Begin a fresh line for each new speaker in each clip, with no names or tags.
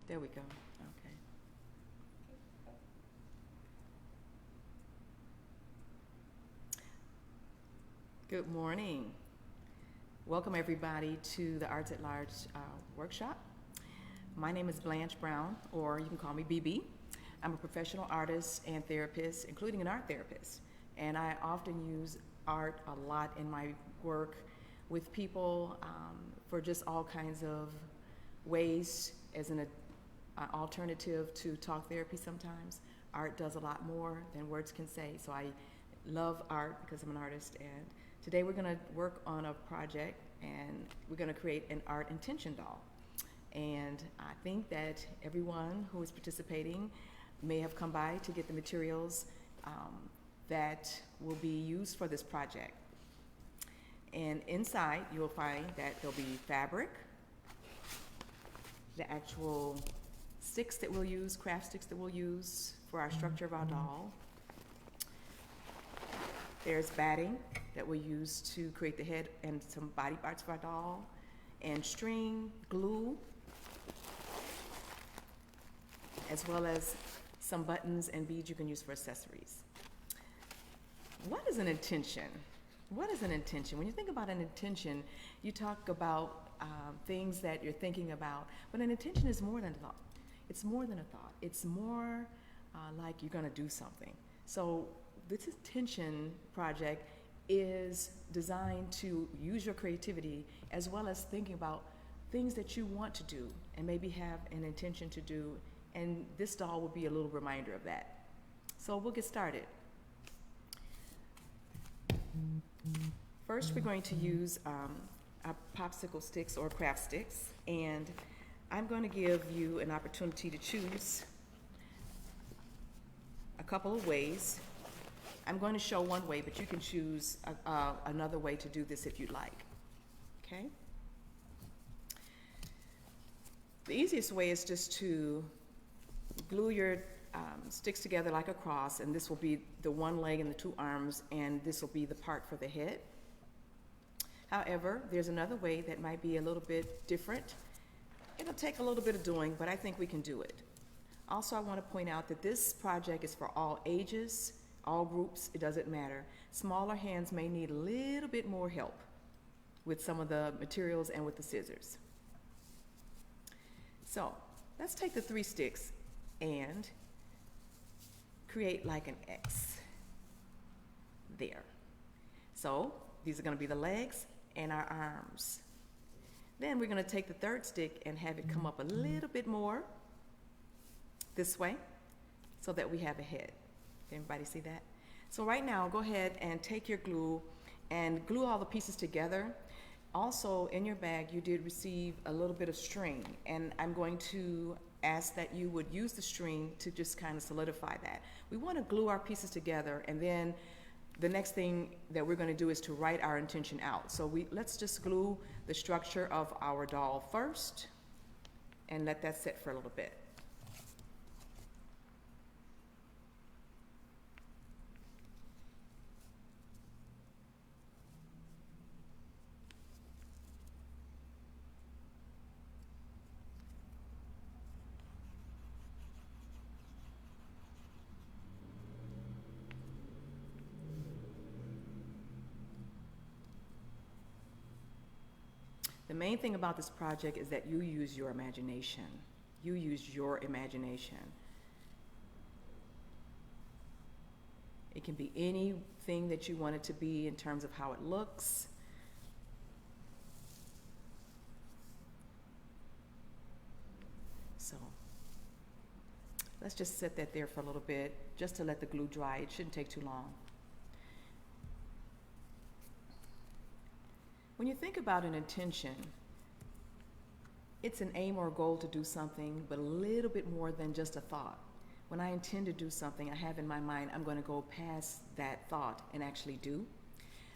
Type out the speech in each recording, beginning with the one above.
There we go. Okay. Good morning. Welcome everybody to the Arts at Large workshop. My name is Blanche Brown, or you can call me BB. I'm a professional artist and therapist, including an art therapist. And I often use art a lot in my work with people for just all kinds of ways as an alternative to talk therapy sometimes. Art does a lot more than words can say, so I love art because I'm an artist. And today we're going to work on a project, and we're going to create an art intention doll. And I think that everyone who is participating may have come by to get the materials that will be used for this project. And inside you will find that there'll be fabric, the actual sticks that we'll use, craft sticks that we'll use for our structure of our doll. There's batting that we'll use to create the head and some body parts for our doll, and string, glue, as well as some buttons and beads you can use for accessories. What is an intention? What is an intention? When you think about an intention, you talk about things that you're thinking about, but an intention is more than a thought. It's more than a thought. It's more like you're gonna do something. So this intention project is designed to use your creativity as well as thinking about things that you want to do and maybe have an intention to do, and this doll will be a little reminder of that. So we'll get started. First, we're going to use our popsicle sticks or craft sticks, and I'm going to give you an opportunity to choose a couple of ways. I'm going to show one way, but you can choose another way to do this if you'd like, okay? The easiest way is just to glue your sticks together like a cross, and this will be the one leg and the two arms, and this will be the part for the head. However, there's another way that might be a little bit different. It'll take a little bit of doing, but I think we can do it. Also, I want to point out that this project is for all ages, all groups, it doesn't matter. Smaller hands may need a little bit more help with some of the materials and with the scissors. So, let's take the 3 sticks and create like an X there. So, these are going to be the legs and our arms. Then we're going to take the 3rd stick and have it come up a little bit more this way so that we have a head. Everybody see that? So right now, go ahead and take your glue and glue all the pieces together. Also, in your bag, you did receive a little bit of string, and I'm going to ask that you would use the string to just kind of solidify that. We want to glue our pieces together, and then the next thing that we're going to do is to write our intention out. So let's just glue the structure of our doll first and let that sit for a little bit. The main thing about this project is that you use your imagination. You use your imagination. It can be anything that you want it to be in terms of how it looks. So let's just set that there for a little bit, just to let the glue dry. It shouldn't take too long. When you think about an intention, it's an aim or a goal to do something, but a little bit more than just a thought. When I intend to do something I have in my mind, I'm going to go past that thought and actually do.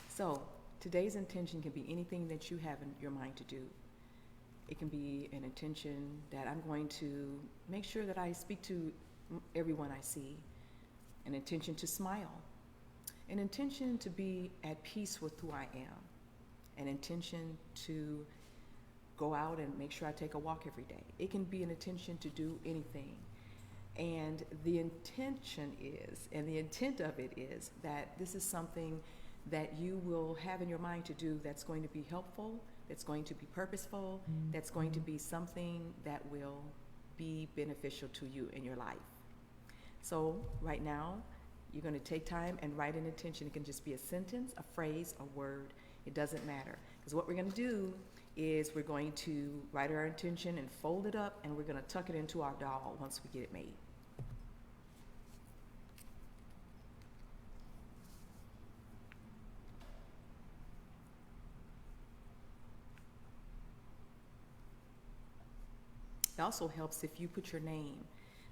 So today's intention can be anything that you have in your mind to do. It can be an intention that I'm going to make sure that I speak to everyone I see, an intention to smile, an intention to be at peace with who I am, an intention to go out and make sure I take a walk every day. It can be an intention to do anything. And the intention is, and the intent of it is, that this is something that you will have in your mind to do that's going to be helpful, that's going to be purposeful, that's going to be something that will be beneficial to you in your life. So right now, you're going to take time and write an intention. It can just be a sentence, a phrase, a word. It doesn't matter. Because what we're going to do is we're going to write our intention and fold it up, and we're going to tuck it into our doll once we get it made. It also helps if you put your name.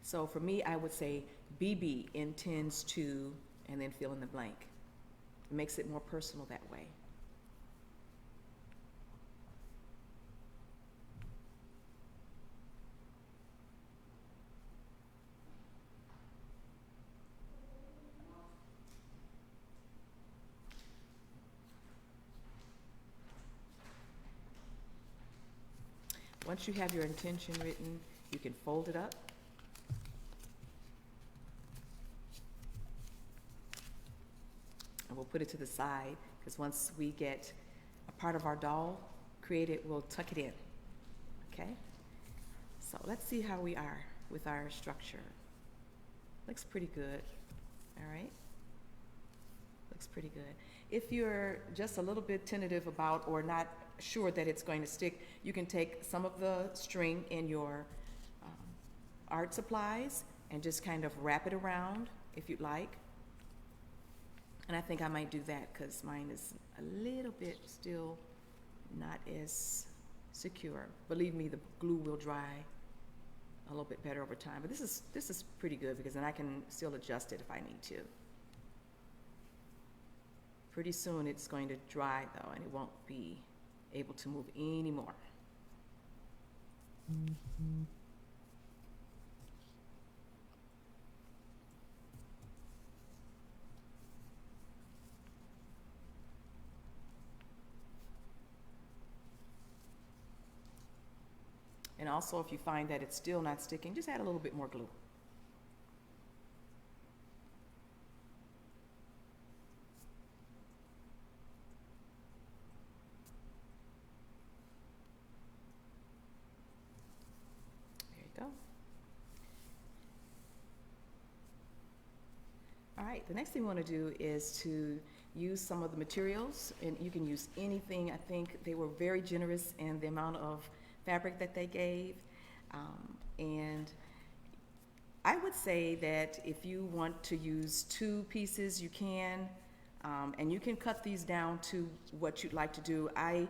So for me, I would say BB intends to, and then fill in the blank. It makes it more personal that way. Once you have your intention written, you can fold it up. And we'll put it to the side, because once we get a part of our doll created, we'll tuck it in, okay? So let's see how we are with our structure. Looks pretty good, all right? Looks pretty good. If you're just a little bit tentative about or not sure that it's going to stick, you can take some of the string in your art supplies and just kind of wrap it around if you'd like. And I think I might do that because mine is a little bit still not as secure. Believe me, the glue will dry a little bit better over time. But this is pretty good, because then I can still adjust it if I need to. Pretty soon it's going to dry though, and it won't be able to move anymore. And also, if you find that it's still not sticking, just add a little bit more glue. There you go. All right, the next thing we want to do is to use some of the materials, and you can use anything. I think they were very generous in the amount of fabric that they gave, and I would say that if you want to use 2 pieces, you can, and you can cut these down to what you'd like to do. I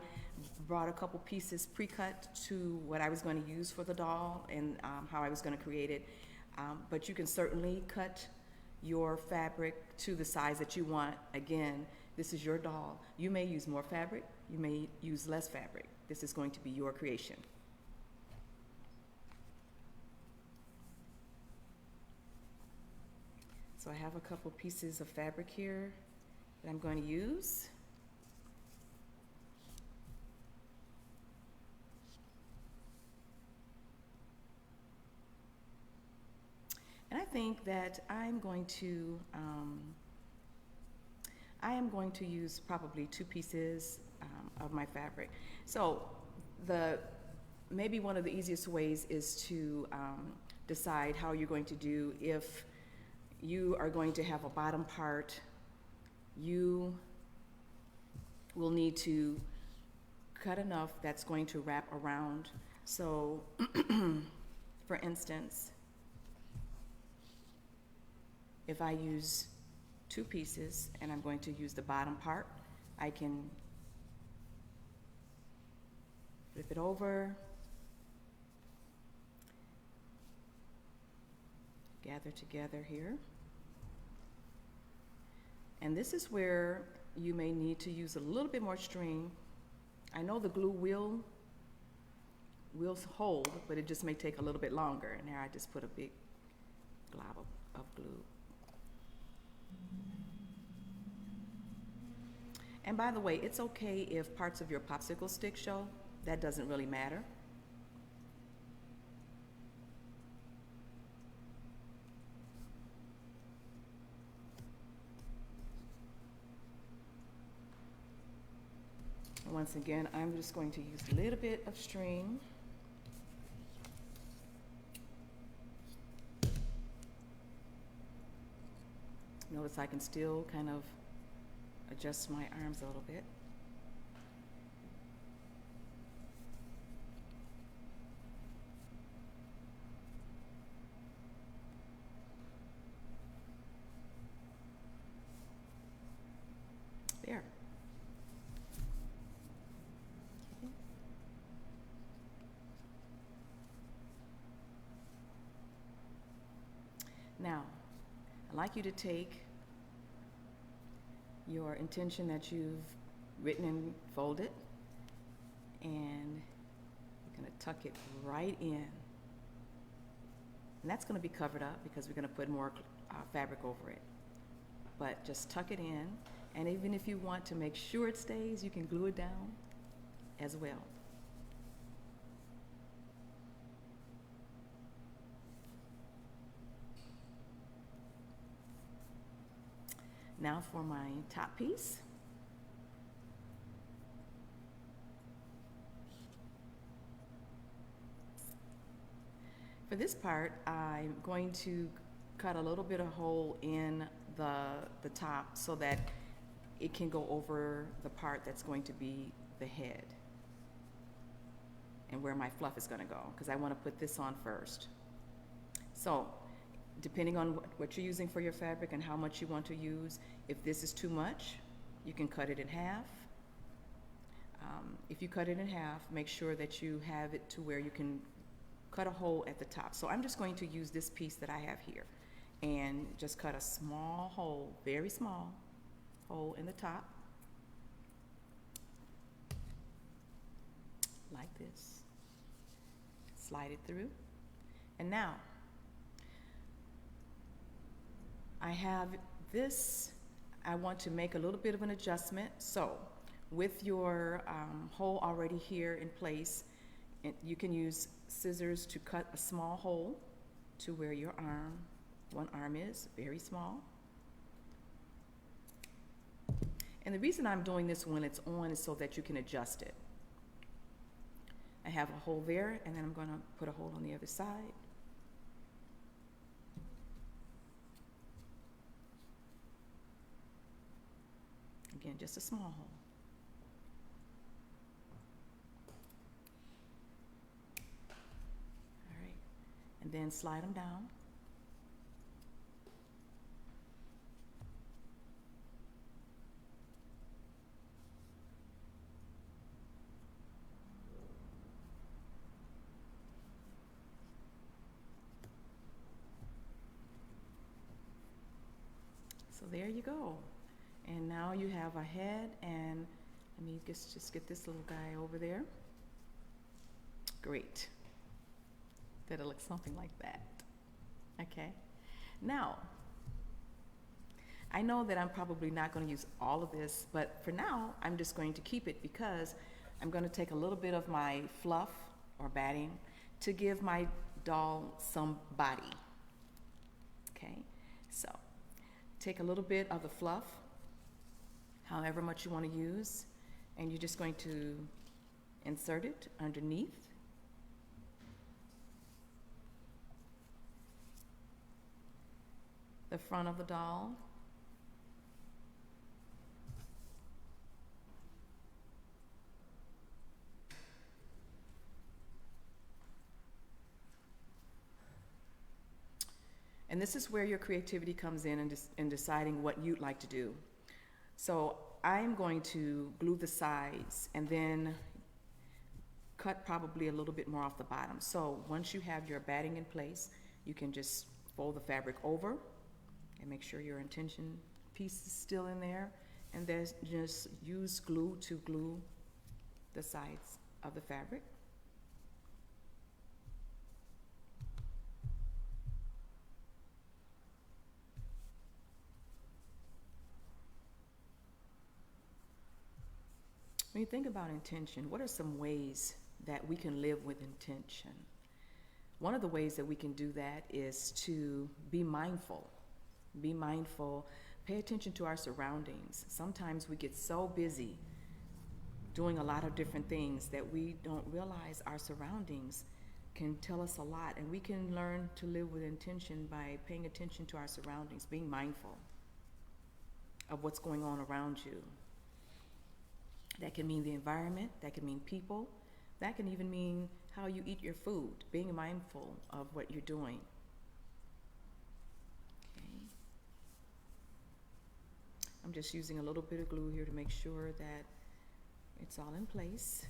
brought a couple pieces pre-cut to what I was going to use for the doll and how I was going to create it, but you can certainly cut your fabric to the size that you want. Again, this is your doll. You may use more fabric, you may use less fabric. This is going to be your creation. So I have a couple pieces of fabric here that I'm going to use. And I think that I am going to use probably 2 pieces of my fabric. So maybe one of the easiest ways is to decide how you're going to do. If you are going to have a bottom part, you will need to cut enough that's going to wrap around. So for instance, if I use 2 pieces and I'm going to use the bottom part, I can flip it over, gather together here. And this is where you may need to use a little bit more string. I know the glue will hold, but it just may take a little bit longer. And here I just put a big glob of glue. And by the way, it's okay if parts of your popsicle stick show. that doesn't really matter. Once again, I'm just going to use a little bit of string. Notice I can still kind of adjust my arms a little bit. There. Okay. Now, I'd like you to take your intention that you've written and folded, and you're going to tuck it right in. And that's going to be covered up because we're going to put more fabric over it. But just tuck it in, and even if you want to make sure it stays, you can glue it down as well. Now for my top piece. For this part, I'm going to cut a little bit of hole in the top so that it can go over the part that's going to be the head and where my fluff is going to go, because I want to put this on first. So depending on what you're using for your fabric and how much you want to use, if this is too much, you can cut it in half. If you cut it in half, make sure that you have it to where you can cut a hole at the top. So I'm just going to use this piece that I have here and just cut a small hole, very small hole in the top, like this. Slide it through. And now I have this, I want to make a little bit of an adjustment. So with your hole already here in place, you can use scissors to cut a small hole to where your one arm is, very small. And the reason I'm doing this when it's on is so that you can adjust it. I have a hole there, and then I'm going to put a hole on the other side. Again, just a small hole. All right, and then slide them down. So there you go. And now you have a head, and let me just get this little guy over there. Great. That'll look something like that. Okay. Now, I know that I'm probably not going to use all of this, but for now, I'm just going to keep it because I'm going to take a little bit of my fluff or batting to give my doll some body. Okay. So take a little bit of the fluff, however much you want to use, and you're just going to insert it underneath. The front of the doll. And this is where your creativity comes in deciding what you'd like to do. So I'm going to glue the sides and then cut probably a little bit more off the bottom. So once you have your batting in place, you can just fold the fabric over and make sure your intention piece is still in there, and then just use glue to glue the sides of the fabric. When you think about intention, what are some ways that we can live with intention? One of the ways that we can do that is to be mindful. Be mindful, pay attention to our surroundings. Sometimes we get so busy doing a lot of different things that we don't realize our surroundings can tell us a lot, and we can learn to live with intention by paying attention to our surroundings, being mindful of what's going on around you. That can mean the environment, that can mean people, that can even mean how you eat your food, being mindful of what you're doing. Okay. I'm just using a little bit of glue here to make sure that it's all in place.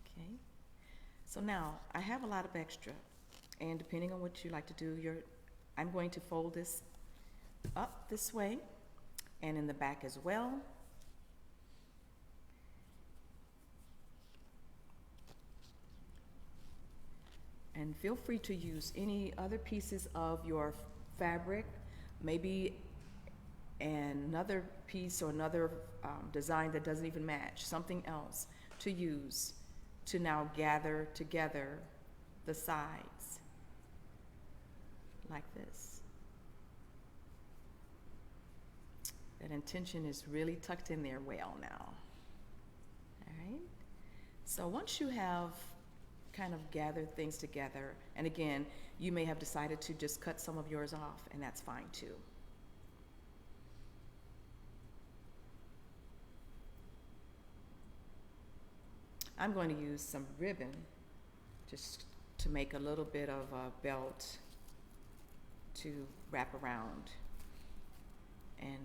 Okay. So now I have a lot of extra, and depending on what you like to do, I'm going to fold this up this way and in the back as well. And feel free to use any other pieces of your fabric, maybe another piece or another design that doesn't even match, something else to use to now gather together the sides like this. That intention is really tucked in there well now. All right. So once you have kind of gathered things together, and again, you may have decided to just cut some of yours off, and that's fine too. I'm going to use some ribbon just to make a little bit of a belt to wrap around and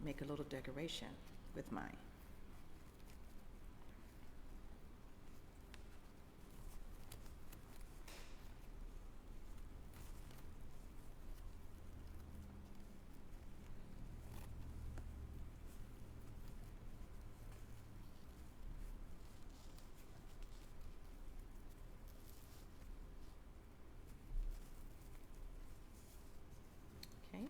make a little decoration with mine. Okay.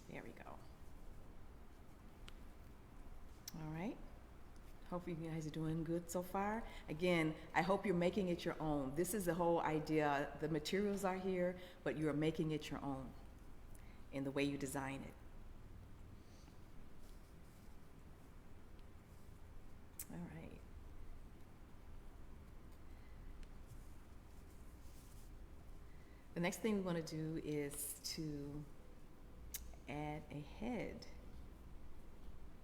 There we go. All right. Hope you guys are doing good so far. Again, I hope you're making it your own. This is the whole idea. The materials are here, but you're making it your own in the way you design it. All right. The next thing we want to do is to add a head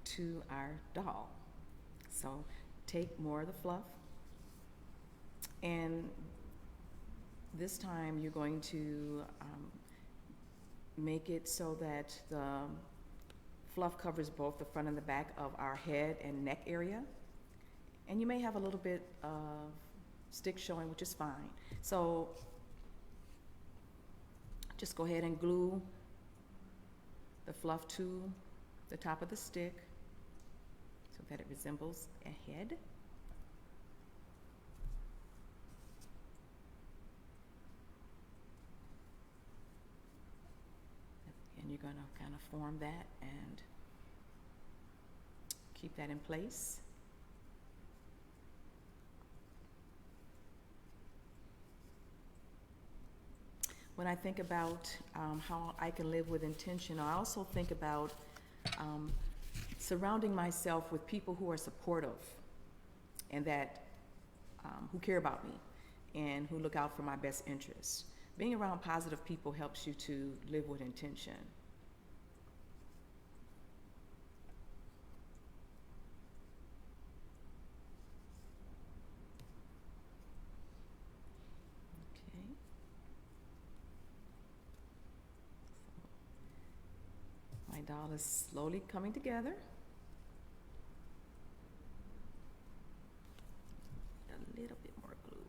to our doll. So take more of the fluff, and this time you're going to make it so that the fluff covers both the front and the back of our head and neck area. And you may have a little bit of stick showing, which is fine. So just go ahead and glue the fluff to the top of the stick so that it resembles a head. And you're going to kind of form that and keep that in place. When I think about how I can live with intention, I also think about surrounding myself with people who are supportive and that who care about me and who look out for my best interests. Being around positive people helps you to live with intention. My doll is slowly coming together. A little bit more glue.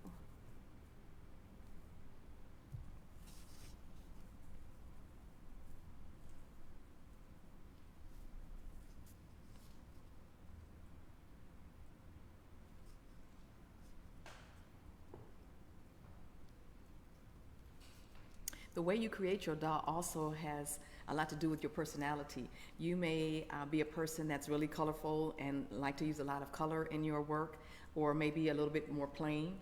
The way you create your doll also has a lot to do with your personality. You may be a person that's really colorful and like to use a lot of color in your work, or maybe a little bit more plain.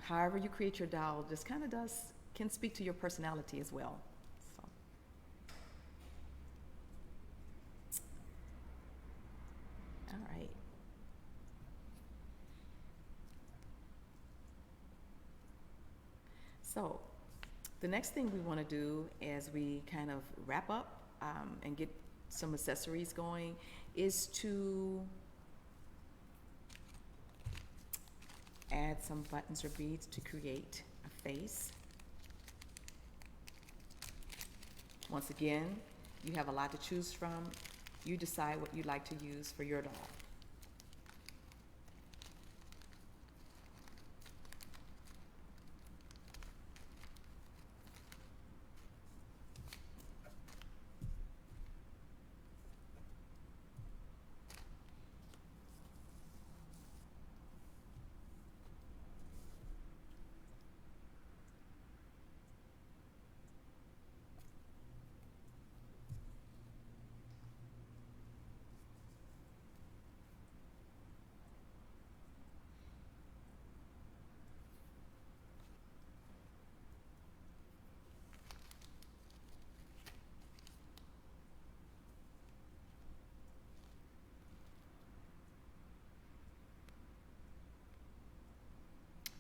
However you create your doll just kind of can speak to your personality as well. So. All right. So the next thing we want to do as we kind of wrap up and get some accessories going is to add some buttons or beads to create a face. Once again, you have a lot to choose from. You decide what you'd like to use for your doll.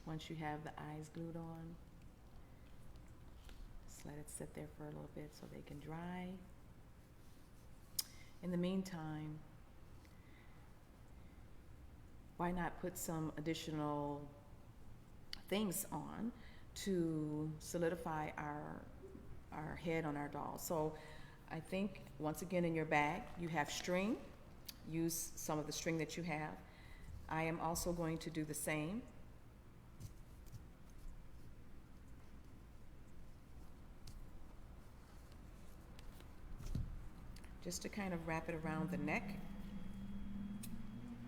Once you have the eyes glued on, just let it sit there for a little bit so they can dry. In the meantime, why not put some additional things on to solidify our head on our doll? So I think, once again, in your bag, you have string. Use some of the string that you have. I am also going to do the same. Just to kind of wrap it around the neck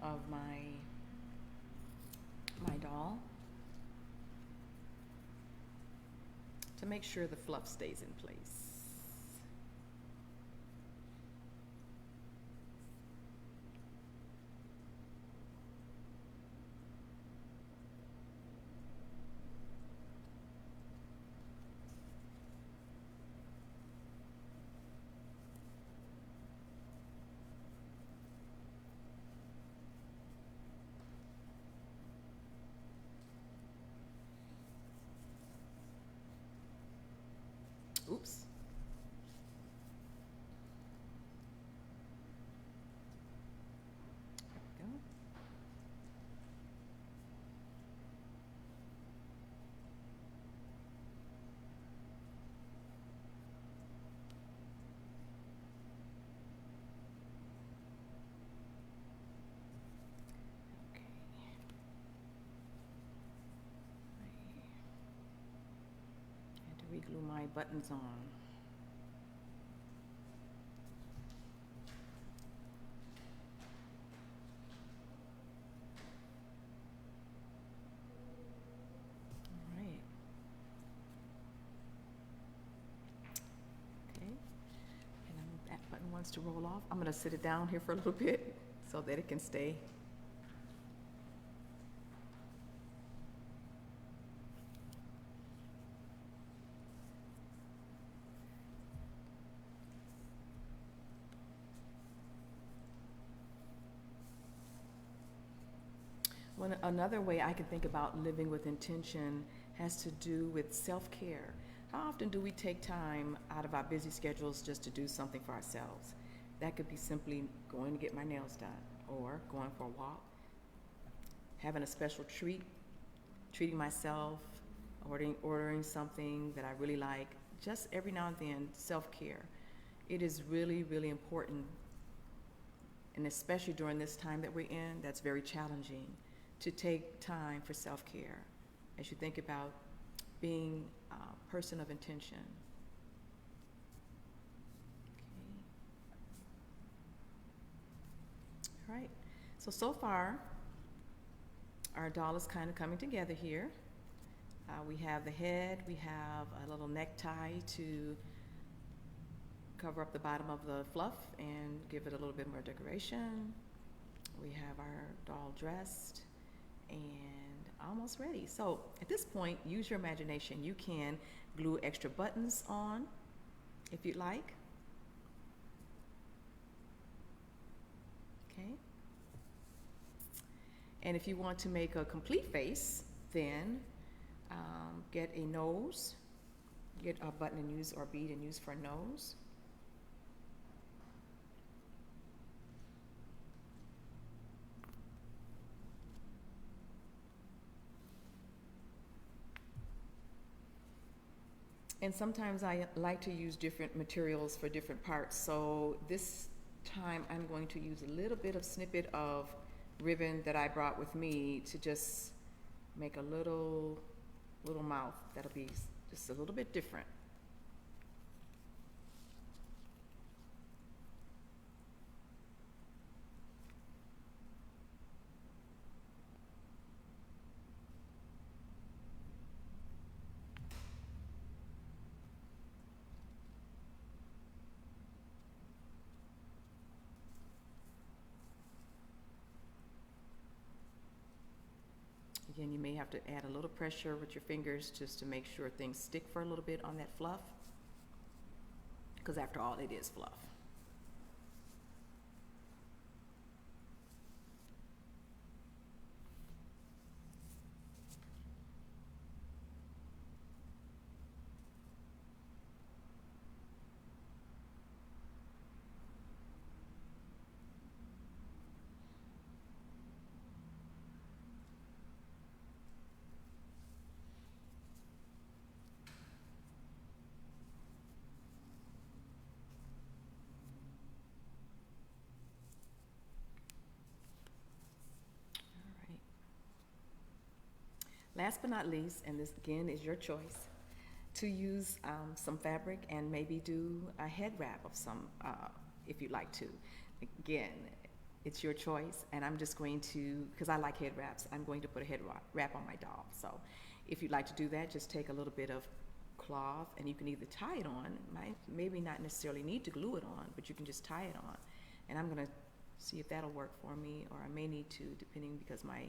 of my doll to make sure the fluff stays in place. Oops. There we go. Okay. I had to re-glue my buttons on. Wants to roll off. I'm going to sit it down here for a little bit so that it can stay. Another way I can think about living with intention has to do with self-care. How often do we take time out of our busy schedules just to do something for ourselves? That could be simply going to get my nails done, or going for a walk, having a special treat, treating myself, ordering something that I really like. Just every now and then, self-care. It is really, really important, and especially during this time that we're in, that's very challenging, to take time for self-care as you think about being a person of intention. Okay. All right, so far, our doll is kind of coming together here. We have the head, we have a little necktie to cover up the bottom of the fluff and give it a little bit more decoration. We have our doll dressed and almost ready. So at this point, use your imagination. You can glue extra buttons on if you'd like. Okay. And if you want to make a complete face, then get a nose, get a button and use, or bead and use for a nose. And sometimes I like to use different materials for different parts. So this time I'm going to use a little bit of snippet of ribbon that I brought with me to just make a little mouth that'll be just a little bit different. Again, you may have to add a little pressure with your fingers just to make sure things stick for a little bit on that fluff, because after all, it is fluff. Last but not least, and this again is your choice, to use some fabric and maybe do a head wrap of some, if you'd like to. Again, it's your choice, and I'm just going to, because I like head wraps, I'm going to put a head wrap on my doll. So if you'd like to do that, just take a little bit of cloth, and you can either tie it on, maybe not necessarily need to glue it on, but you can just tie it on. And I'm gonna see if that'll work for me, or I may need to, depending, because my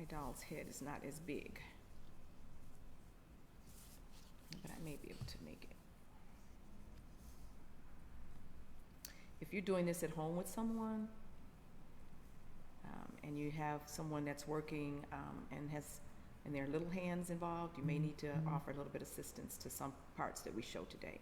doll's head is not as big, but I may be able to make it. If you're doing this at home with someone, and you have someone that's working and their little hands involved, you may need to offer a little bit of assistance to some parts that we show today.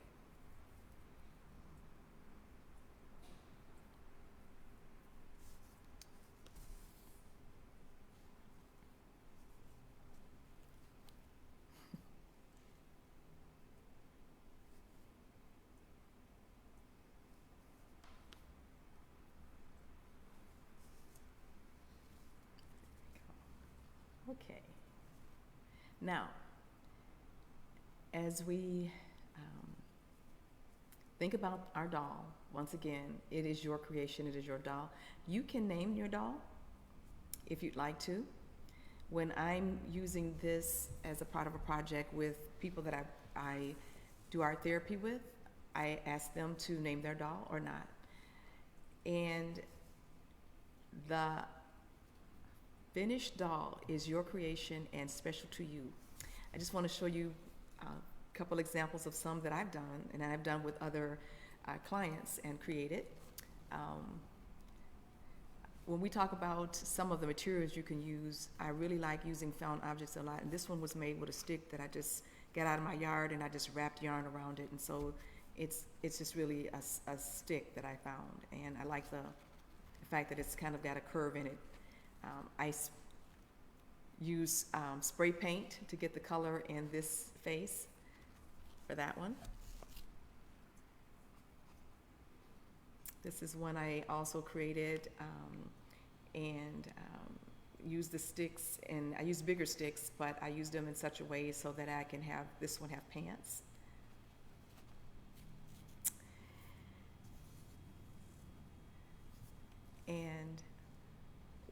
Okay. Now, as we think about our doll, once again, it is your creation, it is your doll. You can name your doll if you'd like to. When I'm using this as a part of a project with people that I do art therapy with, I ask them to name their doll or not. And the finished doll is your creation and special to you. I just want to show you a couple examples of some that I've done, and I've done with other clients and created. When we talk about some of the materials you can use, I really like using found objects a lot, and this one was made with a stick that I just got out of my yard, and I just wrapped yarn around it, and so it's just really a stick that I found, and I like the fact that it's kind of got a curve in it. I use spray paint to get the color in this face for that one. This is one I also created and used the sticks, and I used bigger sticks, but I used them in such a way so that I can have this one have pants. And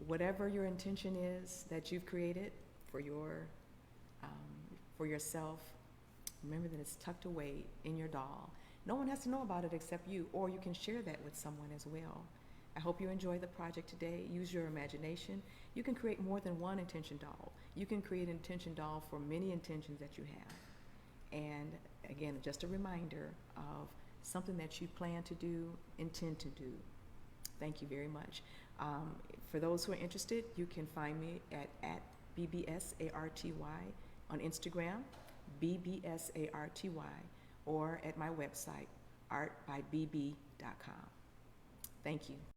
whatever your intention is that you've created for yourself, remember that it's tucked away in your doll. No one has to know about it except you, or you can share that with someone as well. I hope you enjoy the project today. Use your imagination. You can create more than one intention doll. You can create an intention doll for many intentions that you have. And again, just a reminder of something that you plan to do, intend to do. Thank you very much. For those who are interested, you can find me at BBSARTY on Instagram, BBSARTY, or at my website, artbybb.com. Thank you.